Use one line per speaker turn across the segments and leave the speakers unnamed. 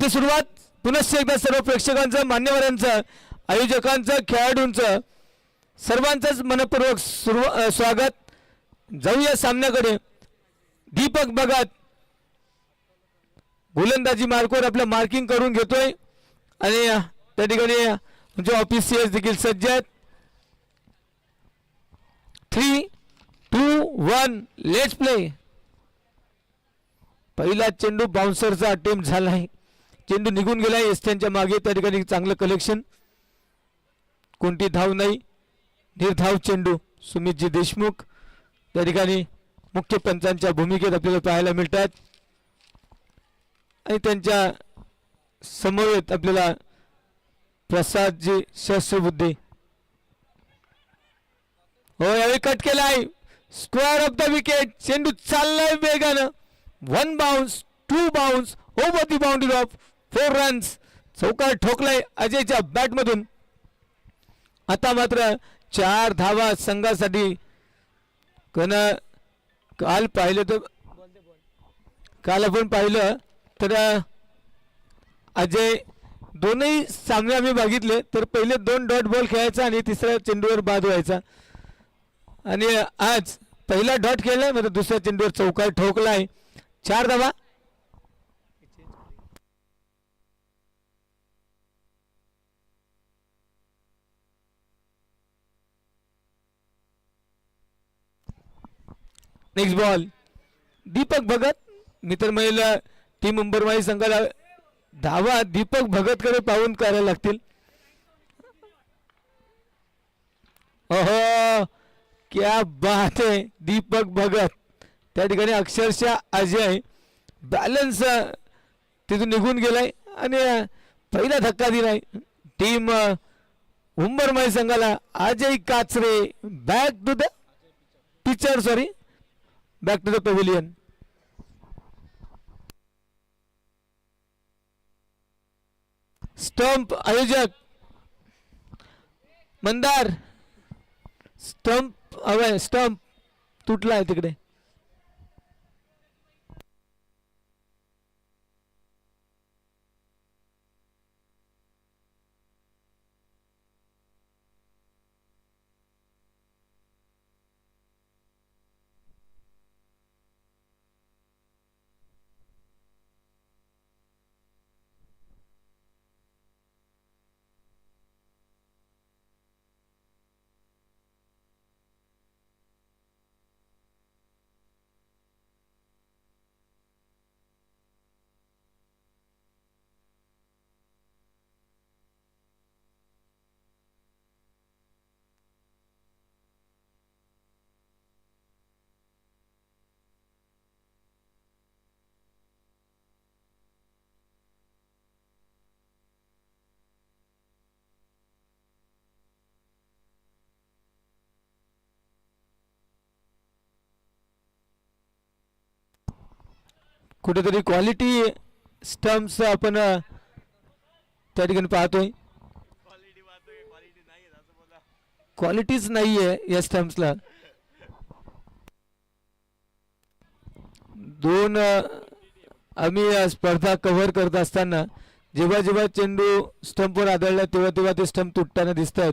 सामन्याची सुरुवात पुनश्च एकदा सर्व प्रेक्षकांचं, मान्यवरांचं, आयोजकांचं, खेळाडूंचं सर्वांचंच मनपूर्वक स्वागत। जाऊया सामन्याकडे। दीपक भगत गोलंदाजी मार्कवर आपलं मार्किंग करून घेतोय आणि त्या ठिकाणी म्हणजे ऑफिशियल्स देखील सज्ज आहेत। 3, 2, 1 लेट्स प्ले। पहिला चेंडू बाउन्सरचा अटेम्प्ट झालाय, चेंडू निघून गेलाय एस्टनच्या मागे। त्या ठिकाणी चांगलं कलेक्शन, कोणती धाव नाही, निर्धाव चेंडू। सुमितजी देशमुख त्या ठिकाणी मुख्य पंचांच्या भूमिकेत आपल्याला पाहायला मिळतात आणि त्यांच्या समवेत आपल्याला प्रसादजी शस्त्रबुद्धी हो यावेळी कट केलाय। स्क्वेअर ऑफ द विकेट, चेंडू चाललाय वेगानं। 1 bounce, 2 bounce over the boundary of 4 runs. चौकार ठोकलाय अजयच्या बॅटमधून। आता मात्र 4 धावा संघासाठी। काल पाहिलं तर काल आपण पाहिलं तर अजय दोनही सामने आम्ही बघितले तर पहिले 2 डॉट बॉल खेळायचा आणि तिसऱ्या चेंडूवर बाद व्हायचा आणि आज पहिला डॉट खेळलाय मात्र दुसऱ्या चेंडूवर चौकार ठोकलाय। 4 धावा। Next ball Deepak Bhagat. मित्र महिला टीम अंबरमाई संघाला धावा दीपक भगत कडे पाहून करायला लागतील। ओहो क्या बात है, दीपक भगत त्या ठिकाणी अक्षरशः अजय बॅलन्स तिथून निघून गेलाय आणि पहिला धक्का दिलाय टीम उंबरमाई संघाला। Ajay Kachre back to the pitcher, sorry back to the pavilion. Stump आयोजक मंदार, स्टंप हवाय, स्टंप तुटला आहे तिकडे। कुठेतरी क्वालिटी स्टंप्स आपण त्या ठिकाणी पाहतोय, क्वालिटीच नाहीये या स्टंप्सला। 2 आम्ही स्पर्धा कव्हर करत असताना जेव्हा जेव्हा चेंडू स्टंपवर आदळला तेव्हा तेव्हा ते स्टंप तुटताना दिसतात।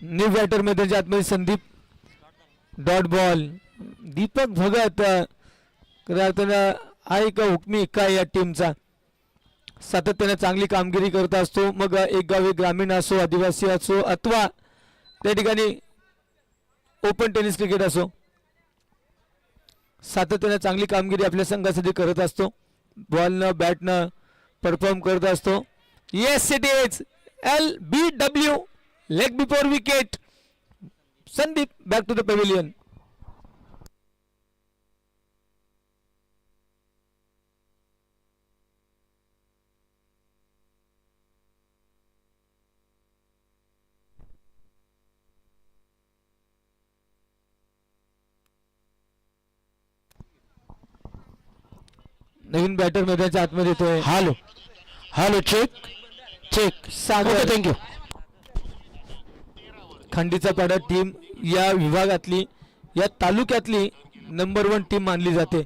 न्यू बॅटर मैदानाच्या आतमध्ये संदीप डॉट बॉल. दीपक भगत खऱ्या अर्थानं हा एक हुकमी एक्का या टीमचा, सातत्याने चांगली कामगिरी करत असतो. मग एक गावी ग्रामीण असो, आदिवासी असो, अथवा त्या ठिकाणी ओपन टेनिस क्रिकेट असो, सातत्याने चांगली कामगिरी आपल्या संघासाठी करत असतो. बॉलनं बॅटनं परफॉर्म करत असतो. Yes it is LBW, leg before wicket. Sandeep back to the pavilion. नवीन बॅटर मैदानाच्या आतमध्ये येतोय.
Hello hello, check check.
Sagar.
Thank you.
खंडीचा पाडा टीम या विभागातली, या तालुक्यातली नंबर 1 टीम मानली जाते.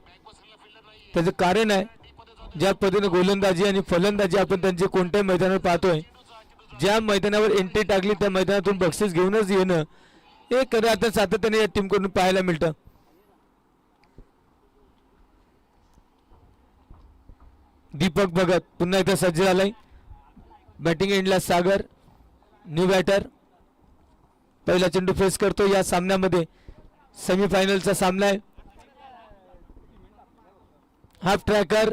त्याचं कारण आहे, ज्या पद्धतीने गोलंदाजी आणि फलंदाजी आपण त्यांचे कोणत्याही मैदानावर पाहतोय, ज्या मैदानावर एंट्री टाकली त्या मैदानातून बक्षीस घेऊनच येणं हे खरं आता सातत्याने या टीमकडून पाहायला मिळतं. दीपक भगत पुन्हा इथं सज्ज झालाय. बॅटिंग एंडला सागर, न्यू बॅटर. पहिला चेंडू फेस करतो. या सामन्यामध्ये सेमीफायनलचा सामना आहे. हाफ ट्रॅकर,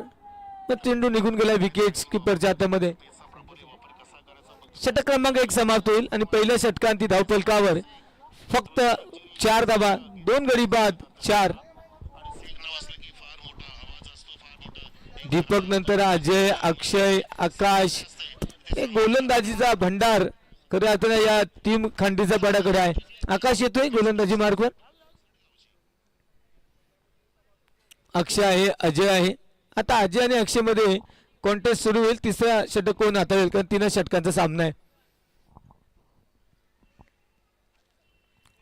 चेंडू निघून गेला विकेट कीपरच्या हातामध्ये. षटक क्रमांक 1 समाप्त होईल आणि पहिल्या षटकांती धावफलकावर फक्त 4 धावा, 2 गडी बाद, 4. दीपक नंतर अजय, अक्षय, आकाश, हे गोलंदाजीचा भंडार खऱ्या अर्थाने या टीम खंडीचा पाड्याकडे आहे. आकाश येतोय गोलंदाजी मार्गवर. अक्षय आहे, अजय आहे. आता अजय आणि अक्षय मध्ये कॉन्टेस्ट सुरू होईल. तिसरा षटक कोण हाताळेल, कारण 3 षटकांचा सामना आहे.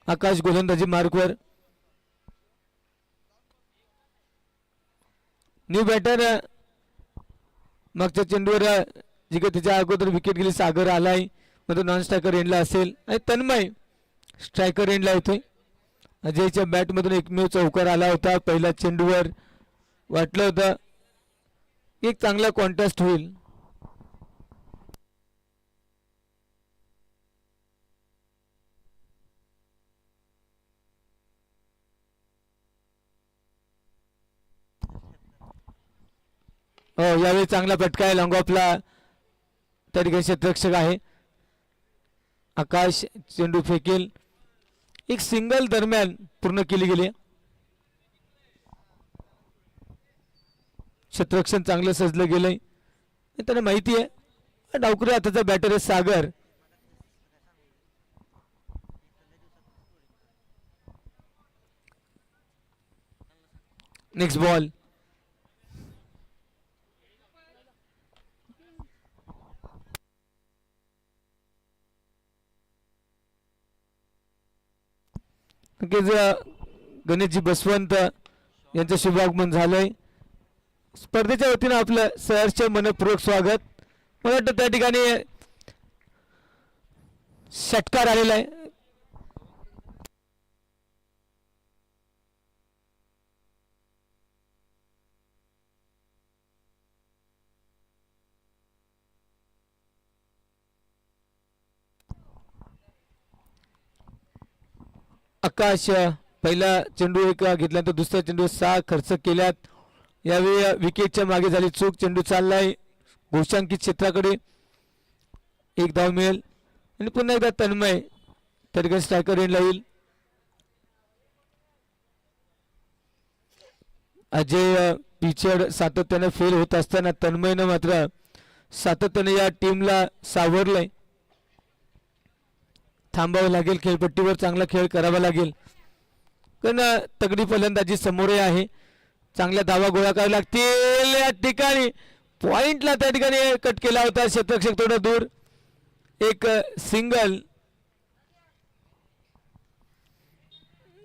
आकाश गोलंदाजी मार्गवर. New batter. मागच्या चेंडूवर जी काही त्याच्या अगोदर विकेट गेली सागर आलाय, मग नॉन स्ट्रायकर एंडला असेल आणि तन्मय स्ट्रायकर एंडला येतोय. अजयच्या बॅटमधून एकमेव चौकार आला होता पहिल्या चेंडूवर. वाटलं होतं एक चांगला कॉन्टेस्ट होईल. हो, यावेळी चांगला फटका आहे. लॉंग ऑफला त्या ठिकाणी क्षेत्ररक्षक आहे. आकाश चेंडू फेकेल. एक सिंगल दरम्यान पूर्ण केली गेली. क्षेत्ररक्षण चांगलं सजलं गेलंय. त्यांना माहिती आहे डावकरी हाताचा बॅटर आहे सागर. Next ball. गणेशजी बसवंत यांचं शुभागमन झालंय. स्पर्धेच्या वतीनं आपलं सहर्ष मनपूर्वक स्वागत. मला वाटतं त्या ठिकाणी षटकार आलेला आहे. आकाश पहिला चेंडू 1 घेतल्यानंतर दुसरा चेंडू 6 खर्च केल्यात. यावेळी विकेटच्या मागे झाली चूक. चेंडू चाललाय घोषांकित क्षेत्राकडे. 1 धाव मिळेल आणि पुन्हा एकदा तन्मय त्या ठिकाणी स्ट्रायकर एंडला येईल. अजय पिचड सातत्याने फेल होत असताना तन्मयनं मात्र सातत्याने या टीमला सावरलंय. थांबावं लागेल, खेळपट्टीवर चांगला खेळ करावा लागेल, कारण तगडी फलंदाजी समोर आहे. चांगल्या धावा गोळा कराव्या लागतील. या ठिकाणी पॉइंटला त्या ठिकाणी कट केला होता क्षेत्ररक्षक थोडं दूर. एक सिंगल.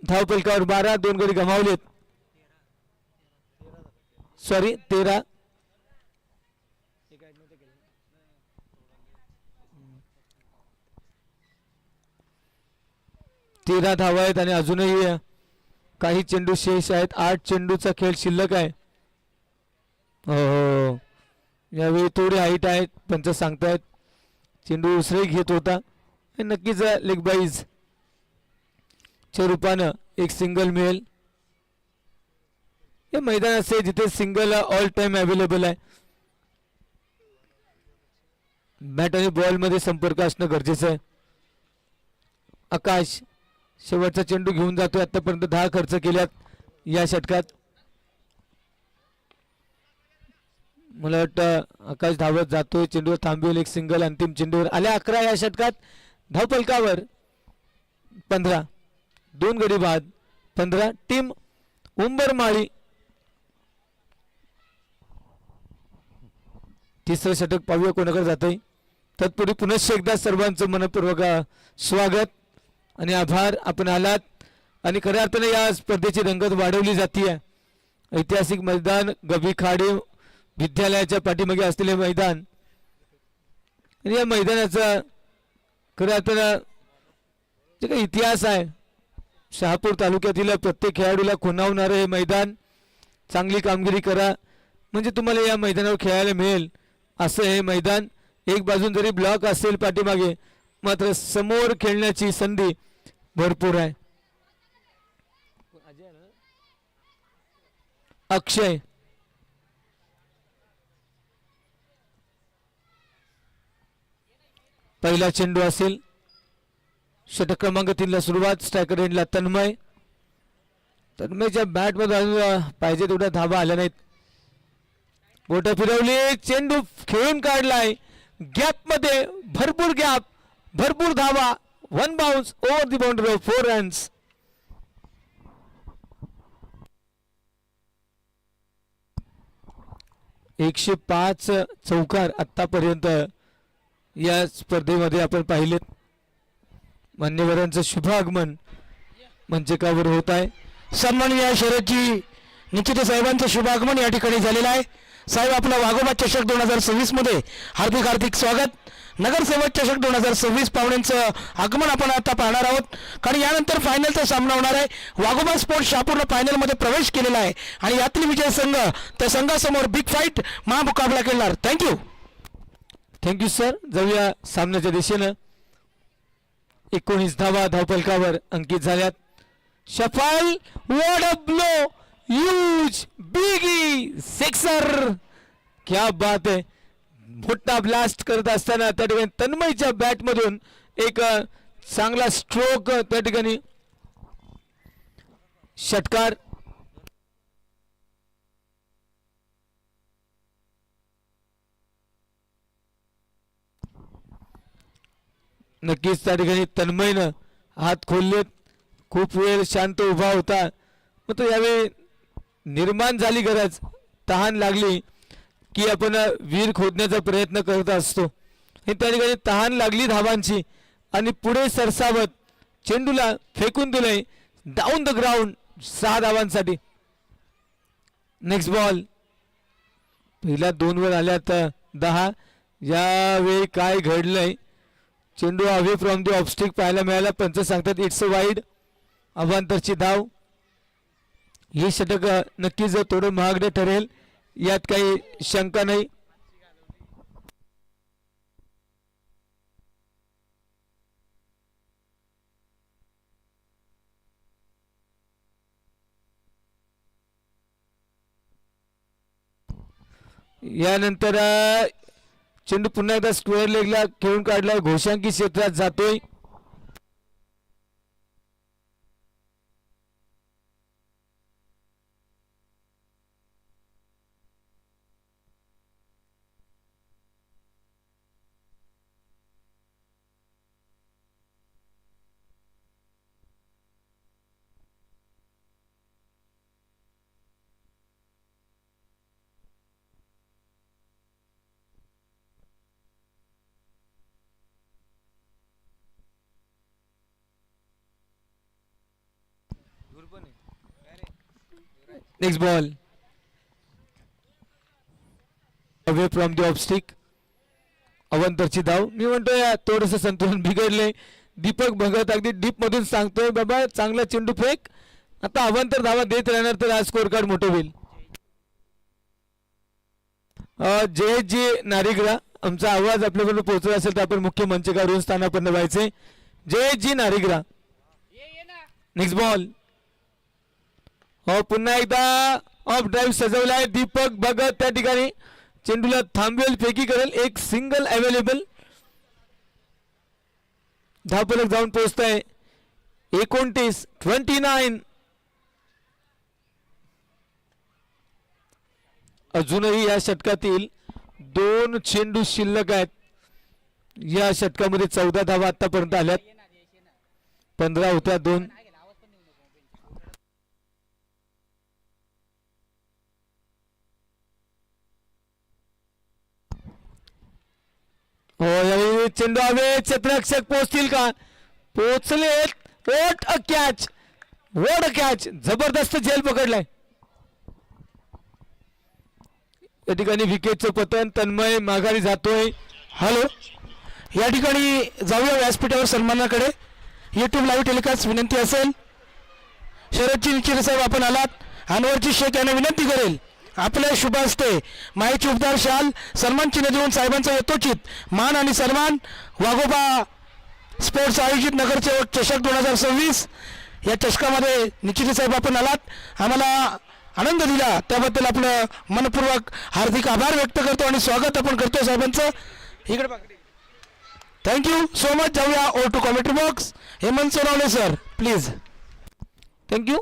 धावफलकावर 12, 2 गडी गमावलेत. सॉरी 13. 13 धावा आहेत आणि अजूनही काही चेंडू शेष आहेत. 8 चेंडूचा खेळ शिल्लक आहे. हो, यावेळी थोडी हाईट आहेत पंच सांगतायत. चेंडू उसळी घेत होता. नक्कीच लेग बाईज च्या रूपानं एक सिंगल मिळेल. हे मैदान असे जिथे सिंगल ऑल टाइम अवेलेबल आहे. बॅट आणि बॉल मध्ये संपर्क असणं गरजेचं आहे. आकाश शेवटचा चेंडू घेऊन जातोय. आतापर्यंत 10 खर्च केल्यात या षटकात. मला वाटतं आकाश धावत जातोय. चेंडूवर थांबवेल एक सिंगल. अंतिम चेंडूवर आल्या 11 या षटकात. धावफलकावर 15. 2 गडी बाद 15. टीम उंबरमाळी. तिसरं षटक पाहूया कोणाकडे जातंय. तत्पूर्वी पुनश्च एकदा सर्वांचं मनपूर्वक स्वागत आणि आभार. आपण आलात आणि खऱ्या अर्थाने या स्पर्धेची रंगत वाढवली जाते. ऐतिहासिक मैदान गभीखाडे विद्यालयाच्या पाठीमागे असलेले मैदान आणि या मैदानाचा खऱ्या अर्थानं जे काही इतिहास आहे. शहापूर तालुक्यातील प्रत्येक खेळाडूला खुणावणारं हे मैदान. चांगली कामगिरी करा म्हणजे तुम्हाला या मैदानावर खेळायला मिळेल असं हे मैदान. एक बाजून जरी ब्लॉक असेल पाठीमागे मात्र समोर खेळण्याची संधी भरपूर आहे. अक्षय पहिला चेंडू असेल. षटक क्रमांक 3 ला सुरुवात. स्ट्रायकर एंडला तन्मय. तन्मयच्या बॅट मध्ये पाहिजे तेवढ्या धावा आल्या नाहीत. बोटं फिरवली. चेंडू खेळून काढलाय गॅप मध्ये. भरपूर गॅप भरपूर धावा. 1 bounce over the boundary of 4 runs. एकशे 5 चौकार आतापर्यंत या स्पर्धेमध्ये आपण पाहिलेत. मान्यवरांचं शुभ आगमन मंचकावर होत आहे.
सन्मान या शर्यतीची निश्चित साहेबांचं शुभ आगमन या ठिकाणी झालेलं आहे. साहेब आपला वाघोबा चषक 2026 मध्ये हार्दिक हार्दिक स्वागत. नगरसेवक चषक 2026 पाहुण्यांचं आगमन आपण आता पाहणार आहोत. कारण यानंतर फायनलचा सामना होणार आहे. वाघोबा स्पोर्ट्स शहापूरनं फायनल मध्ये प्रवेश केलेला आहे आणि यातील विजय संघ त्या संघासमोर बिग फाईट महामुकाबला खेळणार.
Thank you sir. जाऊया सामन्याच्या दिशेनं. 19 धावा धावफलकावर अंकित झाल्यात. Shuffle what a blow. Huge biggie sixer. क्या बात है. मोठा ब्लास्ट करत असताना त्या ठिकाणी तन्मयच्या बॅट मधून एक चांगला स्ट्रोक. त्या ठिकाणी षटकार. नक्कीच त्या ठिकाणी तन्मयनं हात खोललेत. खूप वेळ शांत उभा होता. मग तो यावेळी निर्माण झाली गरज. तहान लागली की आपण वीर खोदण्याचा प्रयत्न करत असतो. हे त्या ठिकाणी तहान लागली धावांची आणि पुढे सरसावत चेंडूला फेकून दिलंय डाऊन द ग्राउंड. 6 धावांसाठी. Next ball. पहिल्या 2 वर आल्यात 10. यावेळी काय घडलंय. चेंडू अवे फ्रॉम दी ऑफस्टिक पाहायला मिळाला. पंच सांगतात इट्स अ वाईड. अवांतरची धाव. हे षटक नक्कीच थोडं महागडं ठरेल यात काही शंका नाही. यानंतर चेंडू पुन्हा एकदा स्क्वेअर लेगला खेळून काढला. घोषांकी क्षेत्रात जातोय. Next ball. Away from the off stick. अवंतरची धाव. मी म्हणतोय थोडंसं संतुलन बिघडलंय. दीपक भगत अगदी डीप मधून सांगतोय बाबा चांगला चेंडू फेक. आता अवांतर धावा देत राहणार तर आज स्कोर कार्ड मोठं होईल. जयजी नारिगरा आमचा आवाज आपल्याकडून पोहोचला असेल तर आपण मुख्य मंचकावरून स्थानापन्न व्हायचे. जयजी नारिगरा नेक्स्ट बॉल. हो पुन्हा एकदा ऑफ ड्राईव्ह सजवलाय दीपक भगत त्या ठिकाणी चेंडूला थांबवेल फेकी करेल. एक सिंगल अवेलेबल. धावफलक जाऊन पोहोचताय 29. अजूनही या षटकातील 2 चेंडू शिल्लक आहेत. या षटकामध्ये 14 धावा आतापर्यंत आल्यात. 15 होत्या 2. हो यावेळी चेंडू हवे. क्षेत्ररक्षक पोहोचतील का? पोहोचलेत. What a catch. What a catch. जबरदस्त झेल पकडलाय. या ठिकाणी विकेटचं पतन. तन्मय माघारी जातोय.
हॅलो, या ठिकाणी जाऊया व्यासपीठावर सन्मानाकडे. यूट्यूब लाईव्ह टेलिकास्ट विनंती असेल. शरदजी निचिरे साहेब आपण आलात. अनवरची शेख यांना विनंती करेल आपल्या शुभ हस्ते मायेची उपदार शाल सन्मान चिन्ह देऊन साहेबांचा यथोचित मान आणि सन्मान. वाघोबा स्पोर्ट्स आयोजित नगरसेवक चषक 2026 या चषकामध्ये निचिरे साहेब आपण आलात. आम्हाला आनंद दिला त्याबद्दल आपलं मनपूर्वक हार्दिक आभार व्यक्त करतो आणि स्वागत आपण करतो साहेबांचं. इकडे थँक्यू सो मच. जाऊया over to commentary box. Hemant Sonawane sir please.
Thank you.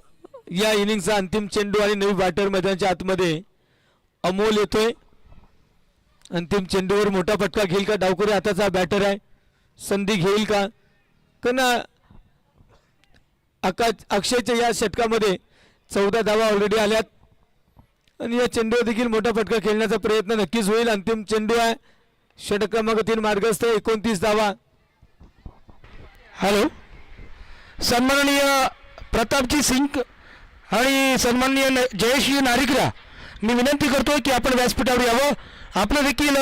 या इनिंगचा अंतिम चेंडू आणि नवी बॅटर मैदानाच्या आतमध्ये अमोल येतोय. अंतिम चेंडूवर मोठा फटका घेईल का? डावखुरी हाताचा बॅटर आहे. संधी घेईल का? कारण अक्षयच्या या षटकामध्ये 14 धावा ऑलरेडी आल्यात आणि या चेंडूवर देखील मोठा फटका खेळण्याचा प्रयत्न नक्कीच होईल. अंतिम चेंडू आहे. षटक क्रमांक 3 मार्गस्थ 29 धावा.
हॅलो, सन्माननीय प्रतापजी सिंग आणि सन्माननीय जयश्री नारिकरा मी विनंती करतोय की आपण व्यासपीठावर यावं. आपलं देखील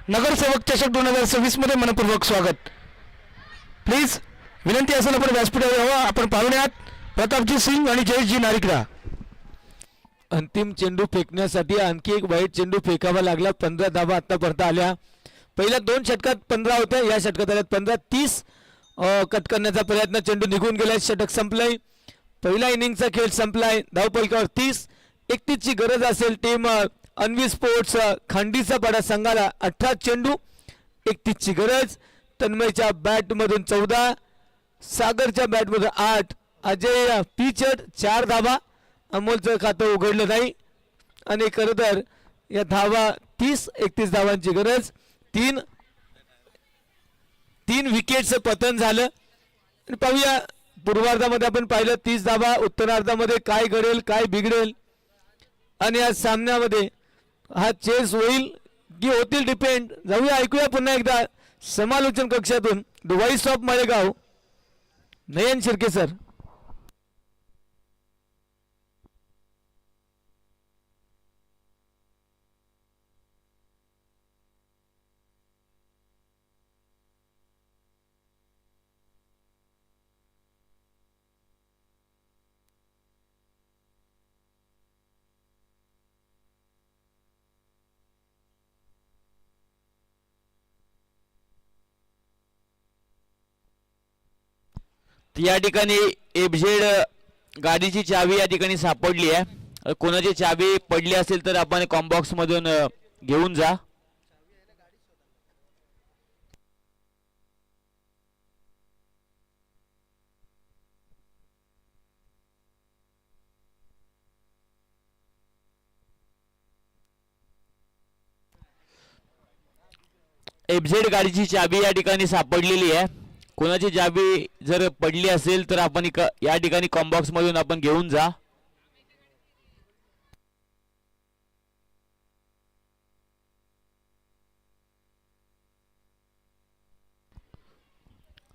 नगरसेवक चषक 2026 मध्ये मनपूर्वक स्वागत. प्लीज विनंती असेल आपण व्यासपीठावर यावं. आपण पाहुण्यात प्रतापजी सिंग आणि जयश्री नारिकरा.
अंतिम चेंडू फेकण्यासाठी आणखी एक वाईट चेंडू फेकावा लागला. 15 धावा आतापर्यंत आल्या. पहिल्या 2 षटकात 15 होत्या. या षटकात आल्यात 15. 30 कट करण्याचा प्रयत्न. चेंडू निघून गेलाय. षटक संपलंय. पहिला इनिंगचा खेळ संपलाय. धावफलकावर 30. 31 ची गरज असेल टीम अन्वी स्पोर्ट्स खांडीचा पाडा संघाला. 18 चेंडू 31 ची गरज. तन्मयच्या बॅटमधून 14. सागरच्या बॅटमधून 8. अजय पिचड 4 धावा. अमोलचं खातं उघडलं नाही आणि खरं तर या धावा 30-31 धावांची गरज. 3 विकेटचं पतन झालं. आणि पाहूया पूर्वार्धामध्ये आपण पाहिलं 30 धावा. उत्तरार्धामध्ये काय घडेल काय बिघडेल आणि या सामन्यामध्ये हा चेस होईल की होतील डिपेंड. जाऊया ऐकूया पुन्हा एकदा समालोचन कक्षातून the voice of Malegaon Nayan Shirke sir.
या ठिकाणी एफझेड गाडीची चावी या ठिकाणी सापडली आहे. कोणाची चावी पडली असेल तर आपण कॉम्बॉक्स मधून घेऊन जा. एफझेड गाडीची चावी या ठिकाणी सापडलेली आहे. कोणाची चावी जर पडली असेल तर आपण या ठिकाणी कॉम्बॉक्स मधून आपण घेऊन जा.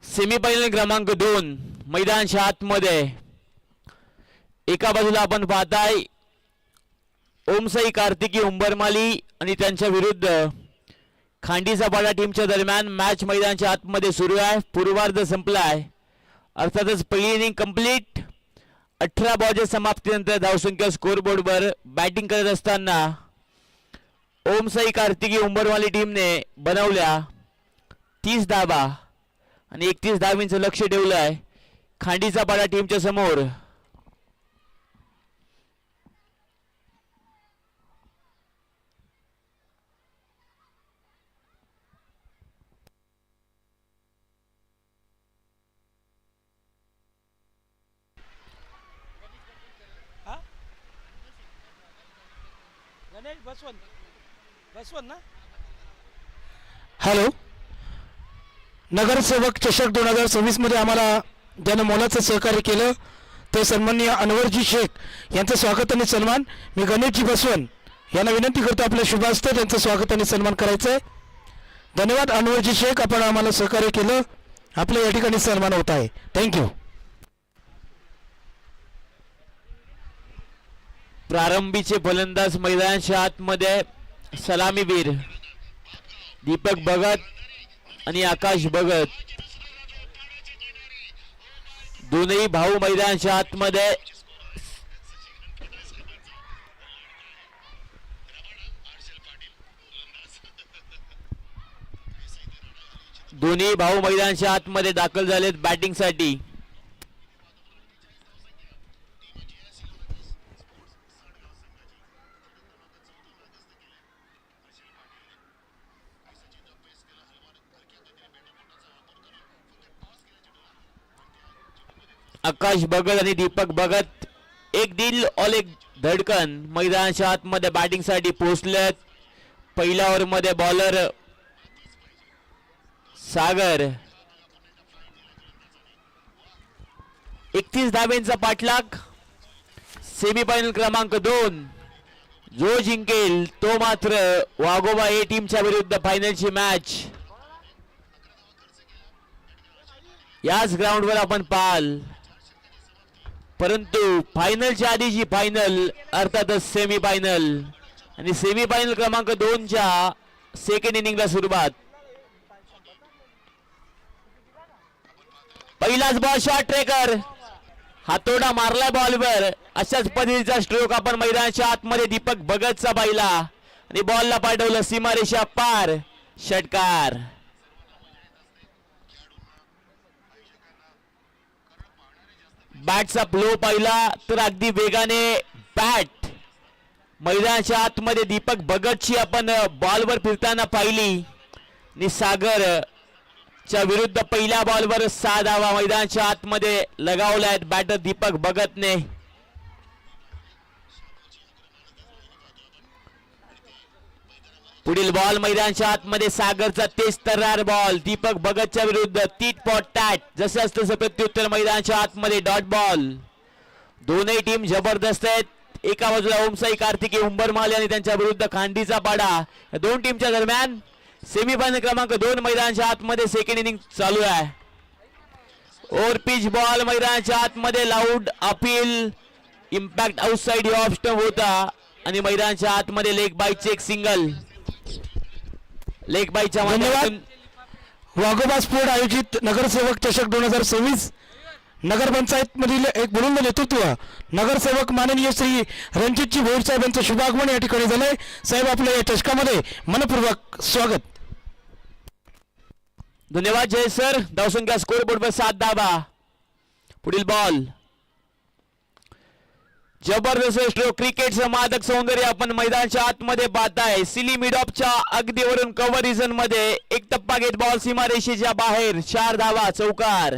सेमीफायनल क्रमांक 2 मैदानच्या आतमध्ये एका बाजूला आपण पाहताय ओमसाई कार्तिकी उंबरमाली आणि त्यांच्या विरुद्ध खांडीचा पाडा टीमच्या दरम्यान मॅच मैदानाच्या आतमध्ये सुरू आहे. पूर्वार्ध संपला आहे. अर्थातच पहिली इनिंग कंप्लीट. 18 बॉलच्या समाप्तीनंतर धावसंख्या स्कोरबोर्डवर बॅटिंग करत असताना ओमसाई कार्तिकी उंबरवाली टीमने बनवल्या 30 धावा आणि 31 धावींचं लक्ष ठेवलं आहे खांडीचा पाडा टीमच्या समोर.
हॅलो, नगरसेवक चषक 2026 मध्ये आम्हाला ज्यानं मोलाचं सहकार्य केलं ते सन्माननीय अनवरजी शेख यांचं स्वागत आणि सन्मान. मी गणेशजी बसवन यांना विनंती करतो आपल्या शुभ हस्ते त्यांचं स्वागत आणि सन्मान करायचं आहे. धन्यवाद अनवरजी शेख, आपण आम्हाला सहकार्य केलं. आपल्या या ठिकाणी सन्मान होत आहे. थँक्यू.
प्रारंभीचे फलंदाज मैदानाच्या आतमध्ये सलामीवीर दीपक भगत आणि आकाश भगत दोनही भाऊ मैदानाच्या आतमध्ये. दोन्ही भाऊ मैदानाच्या आतमध्ये दाखल झालेत बॅटिंगसाठी. आकाश भगत आणि दीपक भगत एक दिल और एक धडकन मैदानाच्या आतमध्ये बॅटिंग साठी पोहोचलेत. पहिल्या ओव्हर मध्ये बॉलर सागर 31 धाब्यांचा पाठलाग. सेमीफायनल क्रमांक 2 जो जिंकेल तो मात्र वाघोबा ए टीमच्या विरुद्ध फायनलची मॅच याच ग्राउंडवर आपण पाहाल. परंतु फायनलच्या आधीची फायनल अर्थातच सेमीफायनल आणि सेमीफायनल क्रमांक 2 च्या सेकंड इनिंगला सुरुवात. पहिलाच बॉल शॉट ट्रेकर हातोडा मारलाय बॉलवर. अशाच पद्धतीचा स्ट्रोक आपण मैदानाच्या आतमध्ये दीपक भगतचा पाहिला आणि बॉलला पाठवलं सीमारेषा पार. षटकार. बॅटचा फ्लो पाहिला तर अगदी वेगाने बॅट मैदानाच्या आतमध्ये दीपक भगतची आपण बॉलवर फिरताना पाहिली आणि सागर च्या विरुद्ध पहिल्या बॉलवर 6 धावा मैदानाच्या आतमध्ये लगावल्या आहेत बॅटर दीपक भगतने. पुढील बॉल मैदानाच्या आतमध्ये सागरचा तेज तर्रार बॉल दीपक भगतच्या विरुद्ध टीट फॉर टॅट. जसे असतं प्रत्युत्तर मैदानाच्या आतमध्ये डॉट बॉल. दोनही टीम जबरदस्त आहेत. एका बाजूला ओमसाई कार्तिकी उंबरमाले आणि त्यांच्या विरुद्ध खांडीचा पाडा. या दोन टीमच्या दरम्यान सेमीफायनल क्रमांक 2 मैदानाच्या आतमध्ये सेकंड इनिंग चालू आहे. ओव्हर पिच बॉल मैदानाच्या आतमध्ये loud appeal impact outside off stump होता आणि मैदानाच्या आतमध्ये लेग बाईचे एक सिंगल. लेग बाईच्या
धन्यवाद. वाघोबा स्पोर्ट आयोजित नगरसेवक चषक 2026 नगरपंचायत मधील एक बुलंद नेतृत्व नगरसेवक माननीय श्री रणजितजी भोईर साहेब यांचं शुभागमन या ठिकाणी झालंय. साहेब आपल्या या चषकामध्ये मनपूर्वक स्वागत.
धन्यवाद जय सर. धावसंख्या स्कोर बोर्डवर 7 धावा. पुढील बॉल जबरदस्त स्ट्रोक. क्रिकेटचं मादक सौंदर्य आपण मैदानाच्या आतमध्ये पाहताय. सिली मिडॉपच्या अगदी वरून कव्हर रिजन मध्ये एक टप्पा घेत बॉल सीमारेषेच्या बाहेर. 4 धावा. चौकार.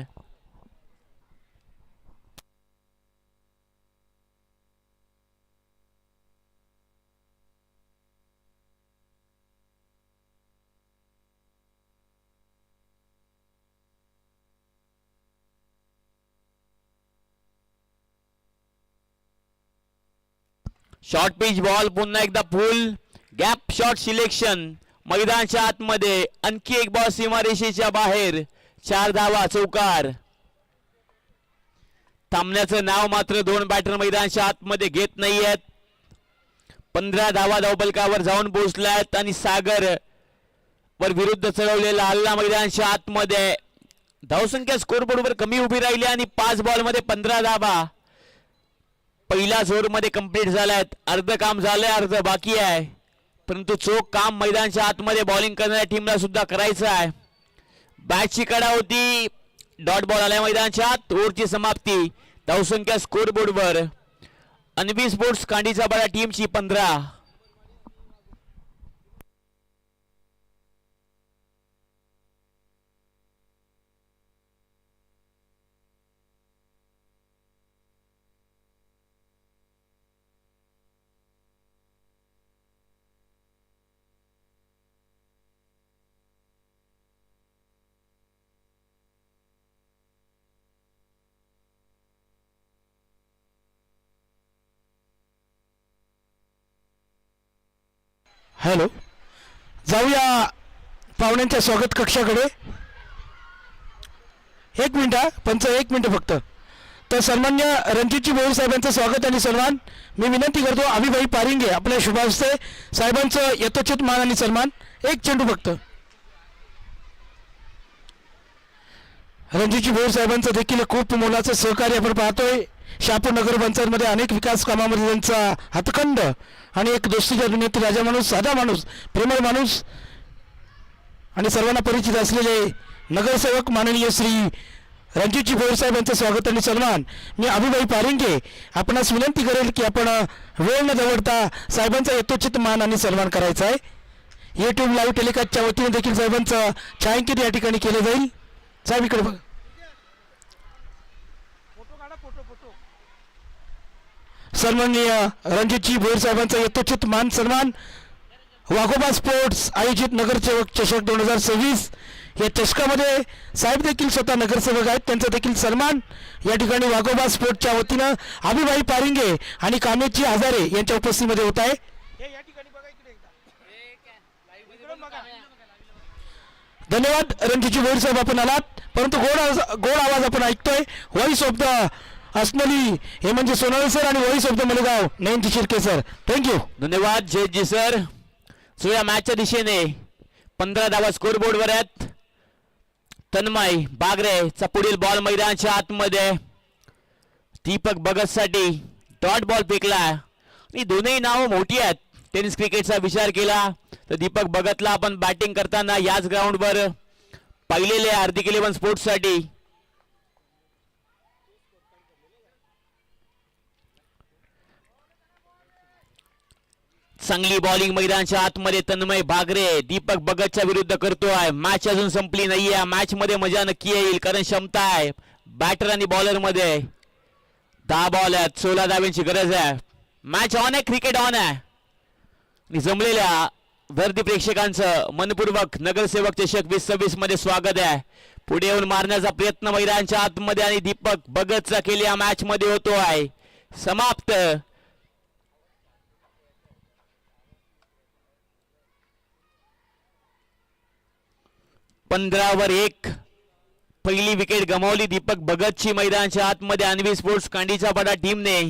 शॉर्ट पिच बॉल पुन्हा एकदा फुल गॅप शॉट सिलेक्शन मैदानाच्या आतमध्ये. आणखी एक बॉल सीमारेषेच्या बाहेर. 4 धावा. चौकार. थांबण्याचं नाव मात्र दोन बॅटर मैदानाच्या आतमध्ये घेत नाहीयेत. 15 धावा धावफलकावर जाऊन पोहोचल्यात आणि सागर वर विरुद्ध चढवलेला हल्ला मैदानाच्या आतमध्ये. धावसंख्या स्कोरबोर्डवर कमी उभी राहिली आणि 5 बॉलमध्ये 15 धावा पहिल्या ओव्हरमध्ये कंप्लीट झाल्यात. अर्ध काम झालंय, अर्ध बाकी आहे, परंतु चोख काम मैदानाच्या आतमध्ये बॉलिंग करणाऱ्या टीमला सुद्धा करायचं आहे. बॅटची कडा होती, डॉट बॉल आलाय मैदानाच्या आत. ओव्हरची समाप्ती. धावसंख्या स्कोरबोर्डवर अन्वी स्पोर्ट्स कांडीचा बडा टीमची 15.
हॅलो, जाऊया पाहुण्यांच्या स्वागत कक्षाकडे. एक मिनिट हा, पंच, एक मिनिट फक्त. तर सन्मान्य रणजितजी भोईर साहेबांचं स्वागत आणि सन्मान मी विनंती करतो. अभिभाई पारिंगे आपल्या शुभास्ते साहेबांचं यथोचित मान आणि सन्मान. एक चेंडू फक्त. रणजितजी भोईर साहेबांचं देखील खूप मोलाचं सहकार्य आपण पाहतोय. शहापूर नगर पंचायतमध्ये अनेक विकास कामामध्ये त्यांचा हातखंड आणि एक दोस्तीच्या दुनियेत राजा माणूस, साधा माणूस, प्रेमळ माणूस आणि सर्वांना परिचित असलेले नगरसेवक माननीय श्री रणजितजी भोईर साहेब यांचं स्वागत आणि सन्मान मी अभिभाई पारिंगे आपणास विनंती करेल की आपण वेळ न दवडता साहेबांचा यथोचित मान आणि सन्मान करायचा आहे. यूट्यूब लाईव्ह टेलिकास्टच्या वतीने देखील साहेबांचं छायांकित या ठिकाणी केलं जाईल. साहेब इकडे बघा. सन्माननीय रणजितजी भोईर साहेबांचा यथोचित मान सन्मान. वाघोबा स्पोर्ट्स आयोजित नगरसेवक चषक 2026 या चषकामध्ये साहेब देखील स्वतः नगरसेवक आहेत, त्यांचा देखील सन्मान या ठिकाणी वाघोबा स्पोर्ट्सच्या वतीनं अभिभाई पारिंगे आणि कामेची हजारे यांच्या उपस्थितीमध्ये होत आहे. धन्यवाद रणजितजी भोईर साहेब, आपण आलात. परंतु गोड आवाज आपण ऐकतोय. व्हॉइस ऑफ द असनली हे म्हणजे सोनाली सर आणि voice of the Malegaon Nayanji Shirke sir. Thank you.
धन्यवाद जयजी सर. सो या मॅचच्या दिशेने 15 धावा स्कोरबोर्डवर आहेत. तन्मय बागरेचा पुढील बॉल मैदानाच्या आतमध्ये. दीपक भगतसाठी डॉट बॉल फेकला आणि दोन्ही नावं मोठी आहेत. टेनिस क्रिकेटचा विचार केला तर दीपक भगतला आपण बॅटिंग करताना याच ग्राउंडवर पाहिलेले हार्दिक 11 स्पोर्ट्ससाठी. चांगली बॉलिंग मैदानाच्या आतमध्ये तन्मय बागरे दीपक भगतच्या विरुद्ध करतोय. मॅच अजून संपली नाहीये. मॅच मध्ये मजा नक्की येईल कारण क्षमता आहे बॅटर आणि बॉलर मध्ये. 10 बॉल आहेत, 16 धावांची गरज आहे. मॅच ऑन आहे, क्रिकेट ऑन आहे. जमलेल्या वर्दी प्रेक्षकांचं मनपूर्वक नगरसेवक चषक 2026 मध्ये स्वागत आहे. पुढे येऊन मारण्याचा प्रयत्न मैदानाच्या आतमध्ये आणि दीपक भगतचा केली या मॅच मध्ये होतो आहे. समाप्त. 15 वर 1 पहिली विकेट गमावली दीपक भगतची मैदानाच्या आतमध्ये अन्वी स्पोर्ट्स कांडीचा पडा टीमने.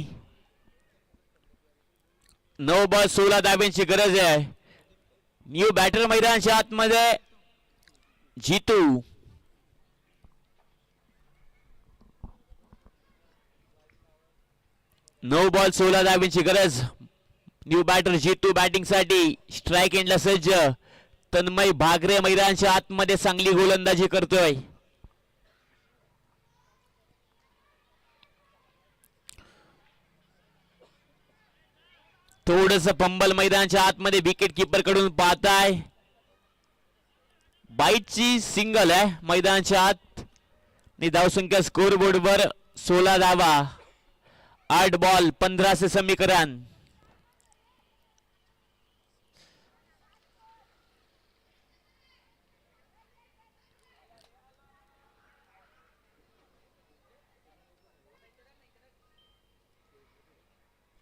9 बॉल 16 धाब्यांची गरज आहे. न्यू बॅटर मैदानाच्या आतमध्ये जीतू. नो बॉल 16 धाब्यांची गरज. न्यू बॅटर जीतू बॅटिंग साठी स्ट्राइक एंडला सज्ज. तन्मय भागरे मैदानाच्या आतमध्ये चांगली गोलंदाजी करतोय. थोडस पंबल मैदानाच्या आतमध्ये विकेट किपर कडून पाहताय. बाईटची सिंगल आहे मैदानाच्या आत. धावसंख्या स्कोर बोर्डवर 16 धावा. 8 बॉल 15 से समीकरण.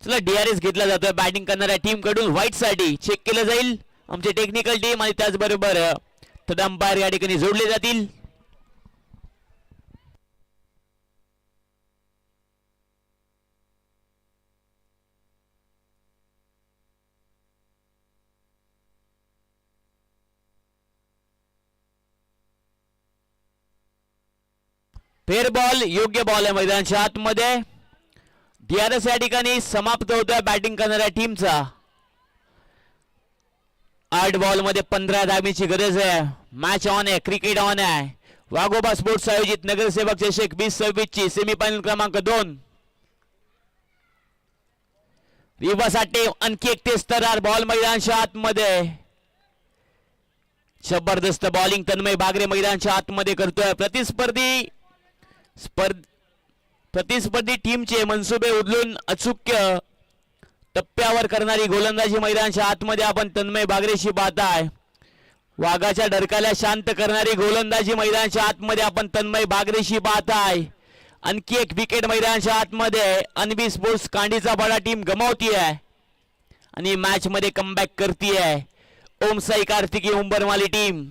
चला डीआरएस घेतला जातोय बॅटिंग करणाऱ्या टीम कडून. व्हाईट साठी चेक केलं जाईल आमची टेक्निकल टीम आणि त्याचबरोबर थर्ड अंपायर या ठिकाणी जोडले जातील. फेअर बॉल, योग्य बॉल आहे मैदानाच्या आतमध्ये. DRS या ठिकाणी समाप्त होतोय बॅटिंग करणाऱ्या टीमचा. 8 बॉल मध्ये 15 धाबीची गरज आहे. मॅच ऑन आहे, क्रिकेट ऑन आहे. वाघोबा स्पोर्ट्स आयोजित नगरसेवक चषक 2026 ची सेमीफायनल क्रमांक 2. रिवासाठी आणखी एक तेज बॉल मैदानाच्या आतमध्ये. जबरदस्त बॉलिंग तन्मय बागरे मैदानाच्या आतमध्ये करतोय. प्रतिस्पर्धी टीमचे मनसुबे उधळून अचूक टप्प्यावर करणारी गोलंदाजी मैदानाच्या आतमध्ये आपण तन्मय बागरेशी पाहताय. वाघाच्या डरकाल्या शांत करणारी गोलंदाजी मैदानाच्या आतमध्ये आपण तन्मय बागरेशी पाहताय. आणखी एक विकेट मैदानाच्या आतमध्ये. अनबी स्पोर्ट्स कांडीचा बडा टीम गमावती आहे आणि मॅच मध्ये कमबॅक करती आहे. ओम साई कार्तिकी उंबरमाली टीम.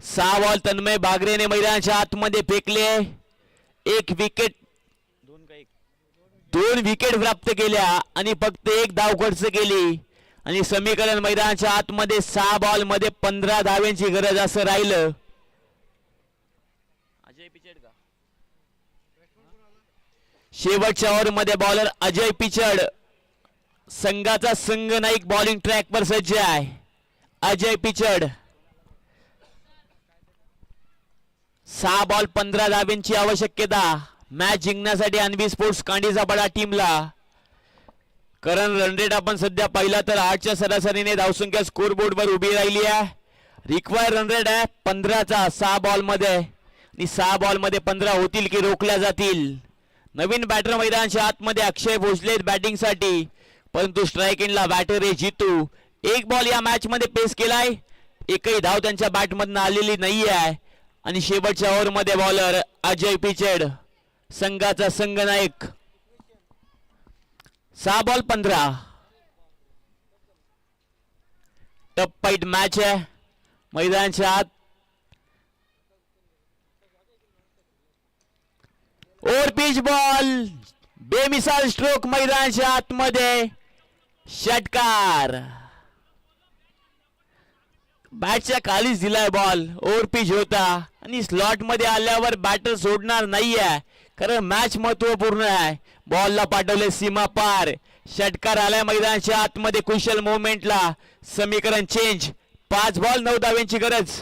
सहा बॉल तन्मय बागरेने मैदानाच्या आतमध्ये फेकले. दोन विकेट प्राप्त केल्या आणि फक्त एक धाव खर्च केली आणि समीकरण मैदानाच्या आतमध्ये 6 बॉल मध्ये 15 धाव्यांची गरज असं राहिलं. शेवटच्या ओव्हर मध्ये बॉलर अजय पिचड. संघाचा संघ नाईक बॉलिंग ट्रॅकवर सज्ज आहे. अजय पिचड. 6 बॉल 15 धाब्यांची आवश्यकता मॅच जिंकण्यासाठी अनबी स्पोर्ट्स कांडीचा बडा टीमला. करण रनरेट आपण सध्या पाहिला तर 8च्या सरासरीने धावसंख्या स्कोर बोर्डवर उभी राहिली आहे. रिक्वायर रनरेट आहे 15चा 6 बॉल मध्ये आणि 6 बॉल मध्ये 15 होतील की रोखल्या जातील. नवीन बॅटर मैदानाच्या आतमध्ये अक्षय भोसले बॅटिंगसाठी, परंतु स्ट्राइक एंडला बॅटर आहे जितू. 1 बॉल या मॅच मध्ये पेस केलाय. एकही धाव त्यांच्या बॅटमधनं आलेली नाही आहे आणि शेवटच्या ओव्हर मध्ये बॉलर अजय पिचड संघाचा संघ नायक. 6 बॉल 15. टफ फाईट मॅच आहे मैदानाच्या आत. ओव्हर पिच बॉल, बेमिसाल स्ट्रोक मैदानाच्या आतमध्ये. षटकार. बॅटच्या खालीच दिलाय बॉल. ओव्हर पिच होता आणि स्लॉट मध्ये आल्यावर बॅटर सोडणार नाहीये, कारण मॅच महत्वपूर्ण आहे. बॉलला पाठवले सीमा पार. षटकार आलाय मैदानाच्या आतमध्ये कुशल मुवमेंटला. समीकरण चेंज. 5 बॉल 9 धाव्यांची गरज.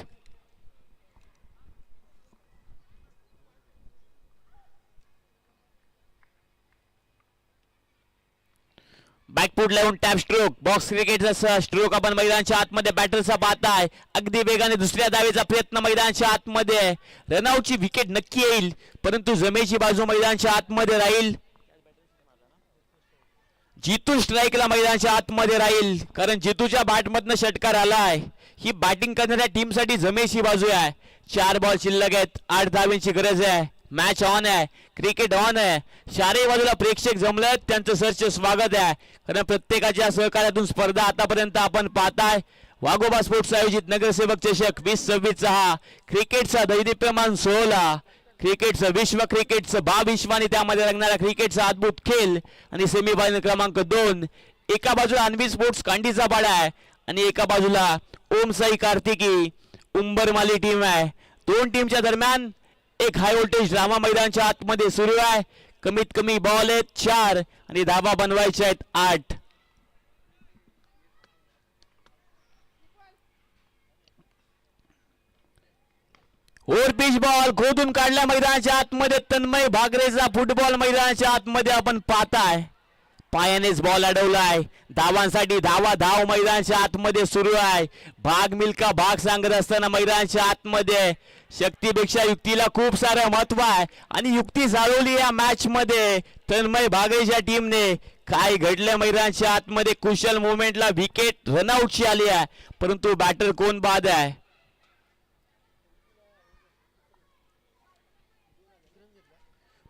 बॅकफूट लावून टॅप स्ट्रोक. बॉक्स क्रिकेटचा स्ट्रोक आपण मैदानाच्या आतमध्ये बॅटरचा पाहताय. अगदी वेगाने दुसऱ्या धावेचा प्रयत्न मैदानाच्या आतमध्ये. रनआउटची विकेट नक्की येईल, परंतु जमेची बाजू मैदानाच्या आतमध्ये राहील. जितू स्ट्राईकला मैदानाच्या आतमध्ये राहील, कारण जितूच्या बॅटमधनं षटकार आलाय. ही बॅटिंग करणाऱ्या टीमसाठी जमेची बाजू आहे. 4 बॉल शिल्लक आहेत. 8 धाव्यांची गरज आहे. मॅच ऑन आहे, क्रिकेट ऑन आहे. चारही बाजूला प्रेक्षक जमलेत, त्यांचं सरच स्वागत आहे, कारण प्रत्येकाच्या सहकार्यातून स्पर्धा आतापर्यंत आपण पाहताय. वाघोबा स्पोर्ट्स आयोजित नगरसेवक चषक 2026 हा क्रिकेटचा दैदिप्यमान सोहळा. क्रिकेटचं विश्व, क्रिकेटचं भाविश्व आणि त्यामध्ये रंगणारा क्रिकेटचा अद्भुत खेळ आणि सेमीफायनल क्रमांक 2. एका बाजूला अनबी स्पोर्ट्स कांडीचा पाडा आहे आणि एका बाजूला ओम साई कार्तिकी उंबरमाली टीम आहे. दोन टीमच्या दरम्यान एक हाय व्होल्टेज ड्रामा मैदानाच्या आतमध्ये सुरू आहे. कमीत कमी बॉल आहेत 4 आणि धाबा बनवायचे आहेत 8. ओव्हर पिच बॉल खोदून काढला मैदानाच्या आतमध्ये. तन्मय बागरेचा फुटबॉल मैदानाच्या आतमध्ये आपण पाहताय. पायानेच बॉल अडवलाय. धावांसाठी धाव मैदानाच्या आतमध्ये सुरू आहे. भाग मिल्का भाग सांगत असताना मैदानाच्या आतमध्ये शक्तीपेक्षा युक्तीला खूप सारं महत्व आहे आणि युक्ती जाळवली या मॅच मध्ये तन्मय बागरेच्या टीमने. काय घडलं मैदानाच्या आतमध्ये. कुशल मुवमेंटला विकेट रनआउटची आली आहे, परंतु बॅटर कोण बाद आहे.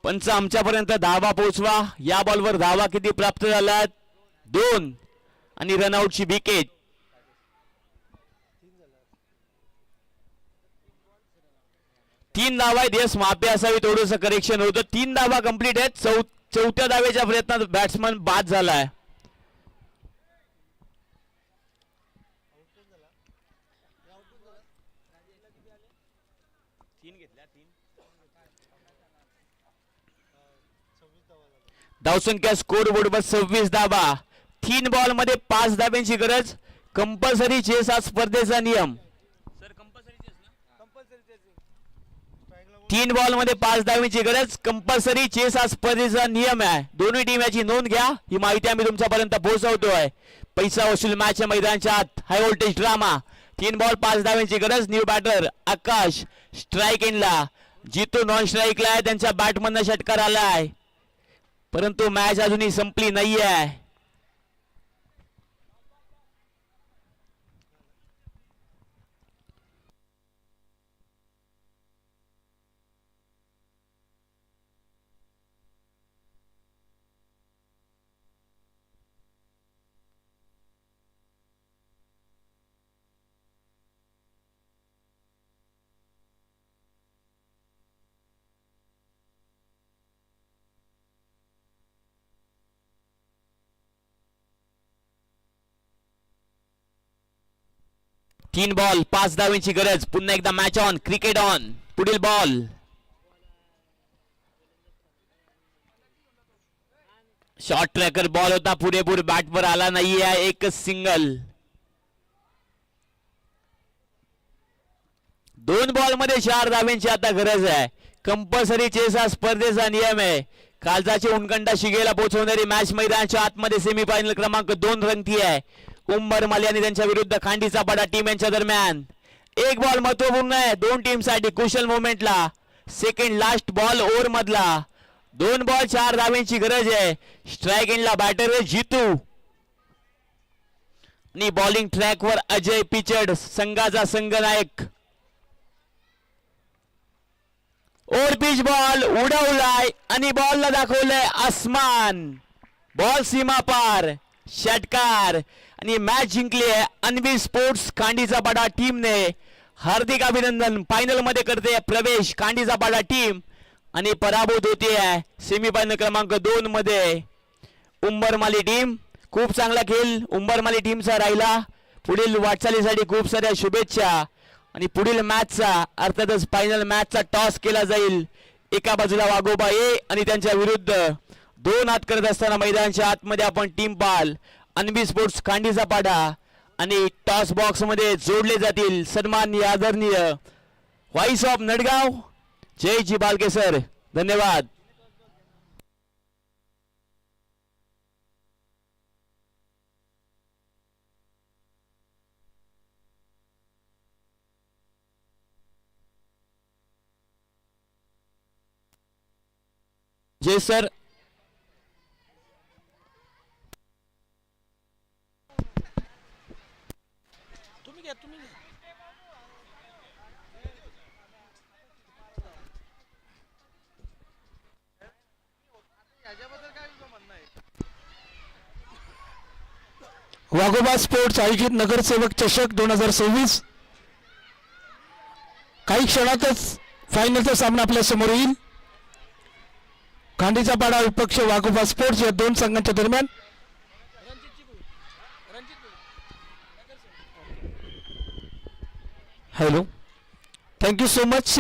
पंच आमच्यापर्यंत धावा पोहोचवा. या बॉलवर धावा किती प्राप्त झाल्यात. 2 आणि रनआउटची विकेट. तीन धावा आहेत. यस माफी असावी, थोडस करेक्शन होतं. 3 धावा कंप्लीट आहेत. चौथ्या धावेच्या प्रयत्नात बॅट्समन बाद झालाय. धावसंख्या स्कोर बोर्डवर 26 धावा. 3 बॉल मध्ये 5 धाब्यांची गरज. कंपल्सरी चेस हा स्पर्धेचा नियम. 3 बॉल मध्ये 5 धाब्यांची गरज. कंपल्सरी चेस हा स्पर्धेचा नियम आहे. दोन्ही टीम याची नोंद घ्या. ही माहिती आम्ही तुमच्यापर्यंत पोहोचवतोय. पैसा वसूल मॅच मैदानाच्या आत हाय व्होल्टेज ड्रामा. 3 बॉल 5 धाब्यांची गरज. न्यू बॅटर आकाश स्ट्राईक एंडला. जितू नॉन स्ट्राईकला आहे. त्यांच्या बॅटमधनं षटकार आलाय, परंतु मॅच अजूनही संपली नाहीये. तीन बॉल 5 धावांची गरज. पुन्हा एकदा मॅच ऑन, क्रिकेट ऑन. पुढील बॉल शॉर्ट ट्रॅकर बॉल होता, पुरेपूर बॅटवर आला नाहीये. एकच सिंगल. 2 बॉल मध्ये 4 धावांची आता गरज आहे. कंपल्सरी चेस हा स्पर्धेचा नियम आहे. कालजाची उनकंडा शिगेला पोहोचवणारी मॅच मैदानाच्या आतमध्ये सेमीफायनल क्रमांक 2 रंगती आहे. उंबरमाली आणि त्यांच्या विरुद्ध खांडीचा पाडा टीम यांच्या दरम्यान. 1 बॉल महत्वपूर्ण आहे 2 टीमसाठी. कुशल मोमेंटला सेकंड लास्ट बॉल ओव्हर मधला. 2 बॉल 4 धावांची गरज आहे. स्ट्राईक एंडला बॅटर जितू आणि बॉलिंग ट्रॅकवर अजय पिचड, संघाचा संघनायक. ओव्हर पिच बॉल उडवलाय आणि बॉलला दाखवलंय आसमान. बॉल सीमा पार, षटकार आणि मॅच जिंकली आहे अन्वी स्पोर्ट्स खांडीचा पाडा टीमने. हार्दिक अभिनंदन. फायनल मध्ये करते प्रवेश खांडीचा पाडा टीम आणि पराभूत होते आहे सेमीफायनल क्रमांक 2 मध्ये उंबरमाली टीम. खूप चांगला खेळ उंबरमाली टीमचा राहिला. पुढील वाटचालीसाठी खूप साऱ्या शुभेच्छा. आणि पुढील मॅचचा अर्थातच फायनल मॅचचा टॉस केला जाईल. एका बाजूला वाघोबा ए आणि त्यांच्या विरुद्ध 2 हात करत असताना मैदानाच्या आतमध्ये आपण टीम पाल अन्वी स्पोर्ट्स खांडीचा पाडा आणि टॉस बॉक्स मध्ये जोडले जातील सन्माननीय आदरणीय व्हाईस ऑफ नडगाव जय जी बालके सर. धन्यवाद. जय सर.
वाघोबा स्पोर्ट्स आयोजित नगरसेवक चषक 2026 काही क्षणातच फायनलचा सामना आपल्या समोर येईल. खांडीचा पाडा विपक्ष वाघोबा स्पोर्ट्स या 2 संघांच्या दरम्यान. Hello, thank you so much.